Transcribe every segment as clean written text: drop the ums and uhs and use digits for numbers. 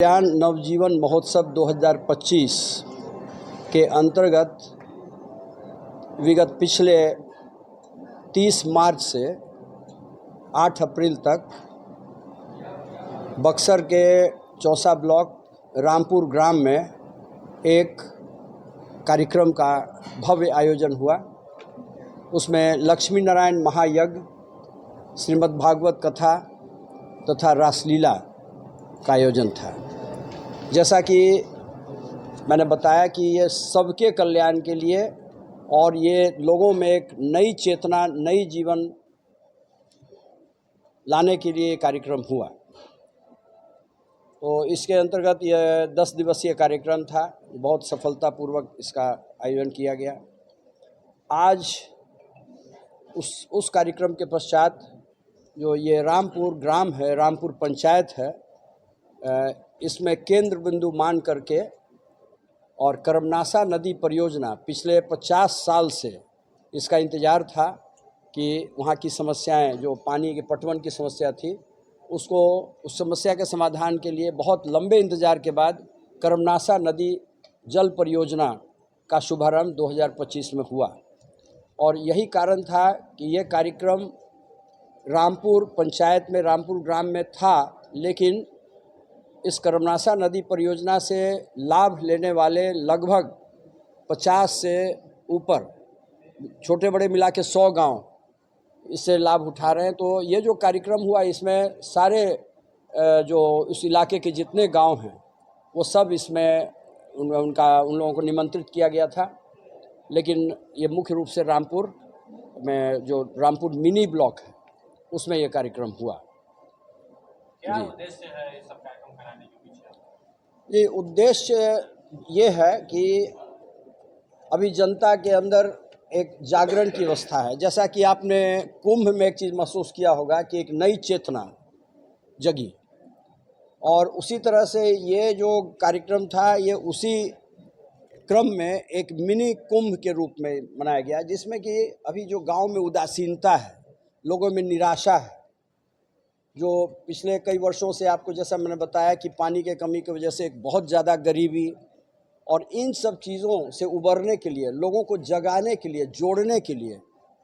कल्याण नवजीवन महोत्सव 2025 के अंतर्गत विगत पिछले 30 मार्च से 8 अप्रैल तक बक्सर के चौसा ब्लॉक रामपुर ग्राम में एक कार्यक्रम का भव्य आयोजन हुआ। उसमें लक्ष्मी नारायण महायज्ञ, श्रीमद् भागवत कथा तथा रासलीला का आयोजन था। जैसा कि मैंने बताया कि ये सबके कल्याण के लिए और ये लोगों में एक नई चेतना, नई जीवन लाने के लिए कार्यक्रम हुआ। तो इसके अंतर्गत ये 10 दिवसीय कार्यक्रम था। बहुत सफलतापूर्वक इसका आयोजन किया गया। आज उस कार्यक्रम के पश्चात जो ये रामपुर ग्राम है, रामपुर पंचायत है, इसमें केंद्र बिंदु मान करके और करमनासा नदी परियोजना पिछले 50 साल से इसका इंतज़ार था कि वहाँ की समस्याएं, जो पानी के पटवन की समस्या थी, उस समस्या के समाधान के लिए बहुत लंबे इंतज़ार के बाद करमनासा नदी जल परियोजना का शुभारंभ 2025 में हुआ। और यही कारण था कि ये कार्यक्रम रामपुर पंचायत में, रामपुर ग्राम में था, लेकिन इस करमनासा नदी परियोजना से लाभ लेने वाले लगभग 50 से ऊपर छोटे बड़े मिला के 100 गाँव इससे लाभ उठा रहे हैं। तो ये जो कार्यक्रम हुआ, इसमें सारे जो उस इलाके के जितने गांव हैं वो सब इसमें उन लोगों को निमंत्रित किया गया था। लेकिन ये मुख्य रूप से रामपुर में, जो रामपुर मिनी ब्लॉक है, उसमें ये कार्यक्रम हुआ। क्या उद्देश्य है इस सब कार्यक्रम कराने के पीछे? ये उद्देश्य ये है कि अभी जनता के अंदर एक जागरण की अवस्था है। जैसा कि आपने कुंभ में एक चीज़ महसूस किया होगा कि एक नई चेतना जगी, और उसी तरह से ये जो कार्यक्रम था, ये उसी क्रम में एक मिनी कुंभ के रूप में मनाया गया, जिसमें कि अभी जो गांव में उदासीनता है, लोगों में निराशा है, जो पिछले कई वर्षों से आपको जैसा मैंने बताया कि पानी के कमी की वजह से एक बहुत ज़्यादा गरीबी, और इन सब चीज़ों से उबरने के लिए, लोगों को जगाने के लिए, जोड़ने के लिए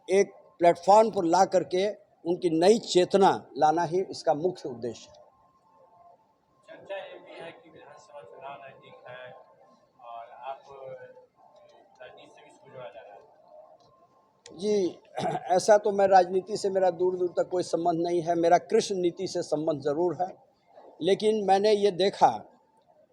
एक प्लेटफॉर्म पर ला करके उनकी नई चेतना लाना ही इसका मुख्य उद्देश्य है। चर्चा ये भी है कि विधानसभा चुनाव नजदीक है और आप राजनीति से भी इसको जोड़ा जा रहा है। जी, ऐसा तो मैं राजनीति से मेरा दूर दूर तक कोई संबंध नहीं है। मेरा कृष्ण नीति से संबंध ज़रूर है, लेकिन मैंने ये देखा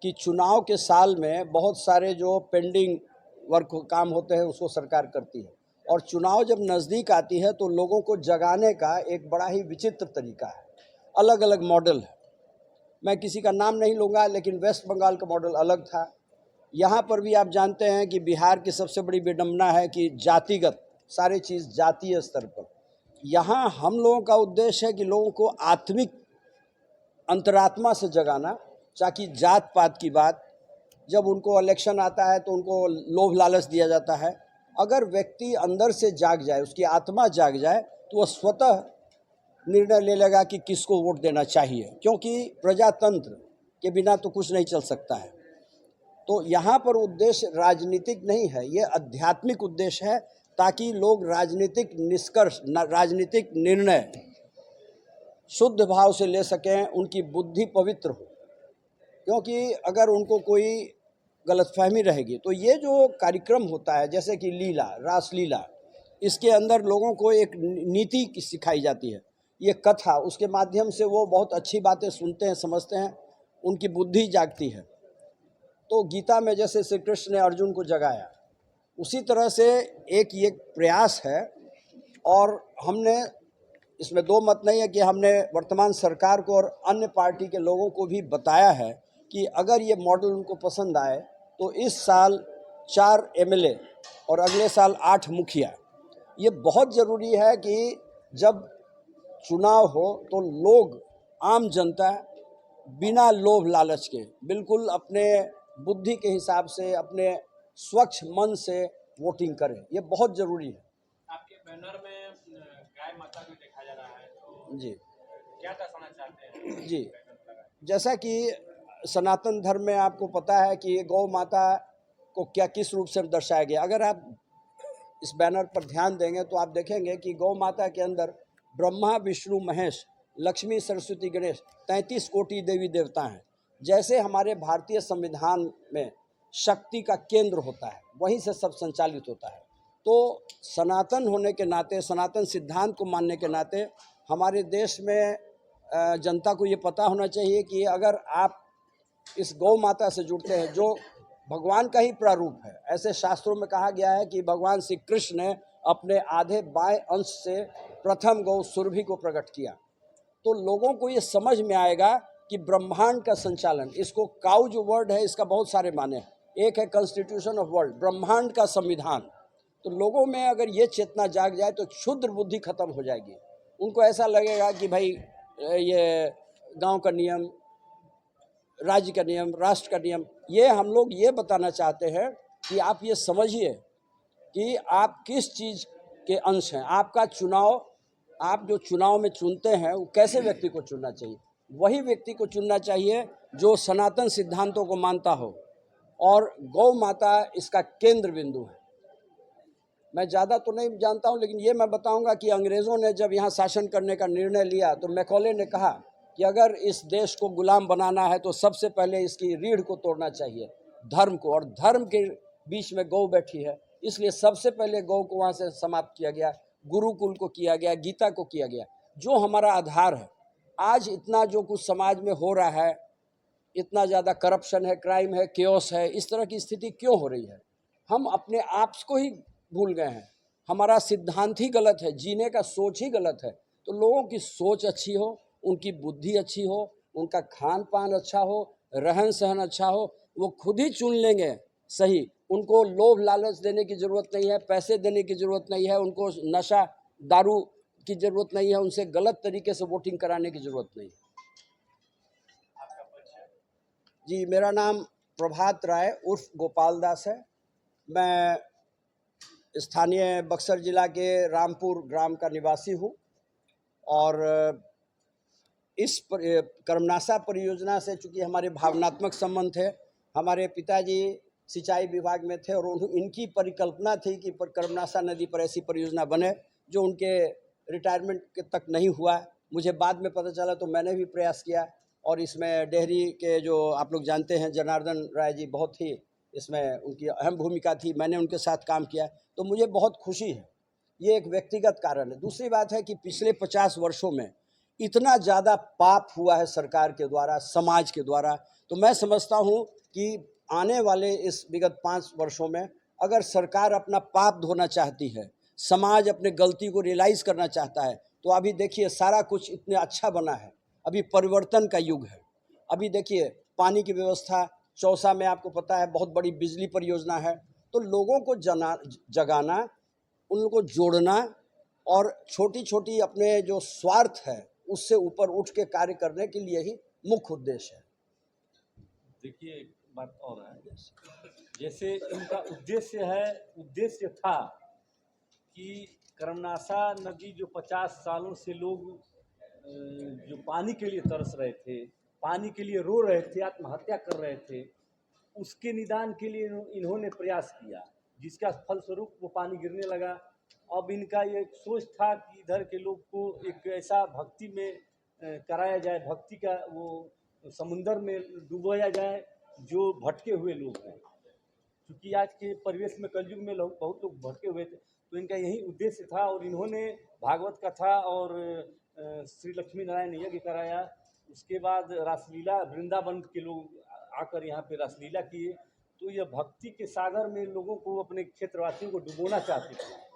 कि चुनाव के साल में बहुत सारे जो पेंडिंग वर्क काम होते हैं उसको सरकार करती है, और चुनाव जब नज़दीक आती है तो लोगों को जगाने का एक बड़ा ही विचित्र तरीका है। अलग अलग मॉडल है। मैं किसी का नाम नहीं लूँगा, लेकिन वेस्ट बंगाल का मॉडल अलग था। यहाँ पर भी आप जानते हैं कि बिहार की सबसे बड़ी विडंबना है कि जातिगत सारी चीज़ जातीय स्तर पर। यहाँ हम लोगों का उद्देश्य है कि लोगों को आत्मिक अंतरात्मा से जगाना, ताकि जात पात की बात, जब उनको इलेक्शन आता है तो उनको लोभ लालच दिया जाता है। अगर व्यक्ति अंदर से जाग जाए, उसकी आत्मा जाग जाए, तो वह स्वतः निर्णय ले लेगा कि किसको वोट देना चाहिए, क्योंकि प्रजातंत्र के बिना तो कुछ नहीं चल सकता है। तो यहाँ पर उद्देश्य राजनीतिक नहीं है, ये आध्यात्मिक उद्देश्य है, ताकि लोग राजनीतिक निष्कर्ष, राजनीतिक निर्णय शुद्ध भाव से ले सकें, उनकी बुद्धि पवित्र हो। क्योंकि अगर उनको कोई गलतफहमी रहेगी तो ये जो कार्यक्रम होता है, जैसे कि लीला, रासलीला, इसके अंदर लोगों को एक नीति सिखाई जाती है। ये कथा, उसके माध्यम से वो बहुत अच्छी बातें सुनते हैं, समझते हैं, उनकी बुद्धि जागती है। तो गीता में जैसे श्री कृष्ण ने अर्जुन को जगाया, उसी तरह से एक ये प्रयास है। और हमने इसमें दो मत नहीं है कि हमने वर्तमान सरकार को और अन्य पार्टी के लोगों को भी बताया है कि अगर ये मॉडल उनको पसंद आए तो इस साल 4 एमएलए और अगले साल 8 मुखिया। ये बहुत ज़रूरी है कि जब चुनाव हो तो लोग, आम जनता, बिना लोभ लालच के, बिल्कुल अपने बुद्धि के हिसाब से, अपने स्वच्छ मन से वोटिंग करें। ये बहुत ज़रूरी है। आपके बैनर में गाय माता भी देखा जा रहा है, तो जी क्या दर्शाना चाहते हैं? जी, जैसा कि सनातन धर्म में आपको पता है कि गौ माता को क्या किस रूप से दर्शाया गया। अगर आप इस बैनर पर ध्यान देंगे तो आप देखेंगे कि गौ माता के अंदर ब्रह्मा विष्णु महेश लक्ष्मी सरस्वती गणेश 33 कोटि देवी देवता हैं। जैसे हमारे भारतीय संविधान में शक्ति का केंद्र होता है, वहीं से सब संचालित होता है। तो सनातन होने के नाते, सनातन सिद्धांत को मानने के नाते हमारे देश में जनता को ये पता होना चाहिए कि अगर आप इस गौ माता से जुड़ते हैं, जो भगवान का ही प्रारूप है। ऐसे शास्त्रों में कहा गया है कि भगवान श्री कृष्ण ने अपने आधे बाएं अंश से प्रथम गौ सुरभि को प्रकट किया। तो लोगों को ये समझ में आएगा कि ब्रह्मांड का संचालन, इसको काउ जो वर्ड है इसका बहुत सारे माने हैं। एक है कॉन्स्टिट्यूशन ऑफ वर्ल्ड, ब्रह्मांड का संविधान। तो लोगों में अगर ये चेतना जाग जाए तो क्षुद्र बुद्धि खत्म हो जाएगी। उनको ऐसा लगेगा कि भाई ये गांव का नियम, राज्य का नियम, राष्ट्र का नियम, ये हम लोग ये बताना चाहते हैं कि आप ये समझिए कि आप किस चीज़ के अंश हैं। आपका चुनाव, आप जो चुनाव में चुनते हैं वो कैसे व्यक्ति को चुनना चाहिए। वही व्यक्ति को चुनना चाहिए जो सनातन सिद्धांतों को मानता हो, और गौ माता इसका केंद्र बिंदु है। मैं ज़्यादा तो नहीं जानता हूँ, लेकिन ये मैं बताऊँगा कि अंग्रेज़ों ने जब यहाँ शासन करने का निर्णय लिया तो मैकॉले ने कहा कि अगर इस देश को गुलाम बनाना है तो सबसे पहले इसकी रीढ़ को तोड़ना चाहिए, धर्म को। और धर्म के बीच में गौ बैठी है, इसलिए सबसे पहले गौ को वहाँ से समाप्त किया गया, गुरुकुल को किया गया, गीता को किया गया, जो हमारा आधार है। आज इतना जो कुछ समाज में हो रहा है, इतना ज़्यादा करप्शन है, क्राइम है, केओस है, इस तरह की स्थिति क्यों हो रही है? हम अपने आप को ही भूल गए हैं। हमारा सिद्धांत ही गलत है, जीने का सोच ही गलत है। तो लोगों की सोच अच्छी हो, उनकी बुद्धि अच्छी हो, उनका खान पान अच्छा हो, रहन सहन अच्छा हो, वो खुद ही चुन लेंगे सही। उनको लोभ लालच देने की ज़रूरत नहीं है, पैसे देने की ज़रूरत नहीं है, उनको नशा दारू की ज़रूरत नहीं है, उनसे गलत तरीके से वोटिंग कराने की ज़रूरत नहीं है। जी, मेरा नाम प्रभात राय उर्फ गोपाल दास है। मैं स्थानीय बक्सर जिला के रामपुर ग्राम का निवासी हूँ, और इस कर्मनाशा परियोजना से चूँकि हमारे भावनात्मक संबंध थे। हमारे पिताजी सिंचाई विभाग में थे और इनकी परिकल्पना थी कि कर्मनाशा नदी पर ऐसी परियोजना बने, जो उनके रिटायरमेंट के तक नहीं हुआ। मुझे बाद में पता चला तो मैंने भी प्रयास किया, और इसमें डेहरी के जो आप लोग जानते हैं जनार्दन राय जी, बहुत ही इसमें उनकी अहम भूमिका थी। मैंने उनके साथ काम किया, तो मुझे बहुत खुशी है। ये एक व्यक्तिगत कारण है। दूसरी बात है कि पिछले 50 वर्षों में इतना ज़्यादा पाप हुआ है सरकार के द्वारा, समाज के द्वारा। तो मैं समझता हूँ कि आने वाले इस विगत 5 वर्षों में अगर सरकार अपना पाप धोना चाहती है, समाज अपने गलती को रियलाइज़ करना चाहता है, तो अभी देखिए सारा कुछ इतने अच्छा बना है। अभी परिवर्तन का युग है। अभी देखिए पानी की व्यवस्था, चौसा में आपको पता है बहुत बड़ी बिजली परियोजना है। तो लोगों को जगाना, उनको जोड़ना, और छोटी छोटी अपने जो स्वार्थ है उससे ऊपर उठ के कार्य करने के लिए ही मुख्य उद्देश्य है। देखिए एक बात और है, जैसे इनका उद्देश्य था कि कर्मनाशा नदी जो 50 सालों से लोग जो पानी के लिए तरस रहे थे, पानी के लिए रो रहे थे, आत्महत्या कर रहे थे, उसके निदान के लिए इन्होंने प्रयास किया, जिसका फलस्वरूप वो पानी गिरने लगा। अब इनका ये सोच था कि इधर के लोग को एक ऐसा भक्ति में कराया जाए, भक्ति का वो समुंदर में डुबोया जाए जो भटके हुए लोग हैं। क्योंकि आज के परिवेश में, कलयुग में बहुत लोग भटके हुए थे, तो इनका यही उद्देश्य था। और इन्होंने भागवत कथा और श्री लक्ष्मी नारायण यज्ञ कराया। उसके बाद रासलीला, वृंदावन के लोग आकर यहाँ पे रासलीला किए। तो यह भक्ति के सागर में लोगों को, अपने क्षेत्रवासियों को डुबोना चाहते थे।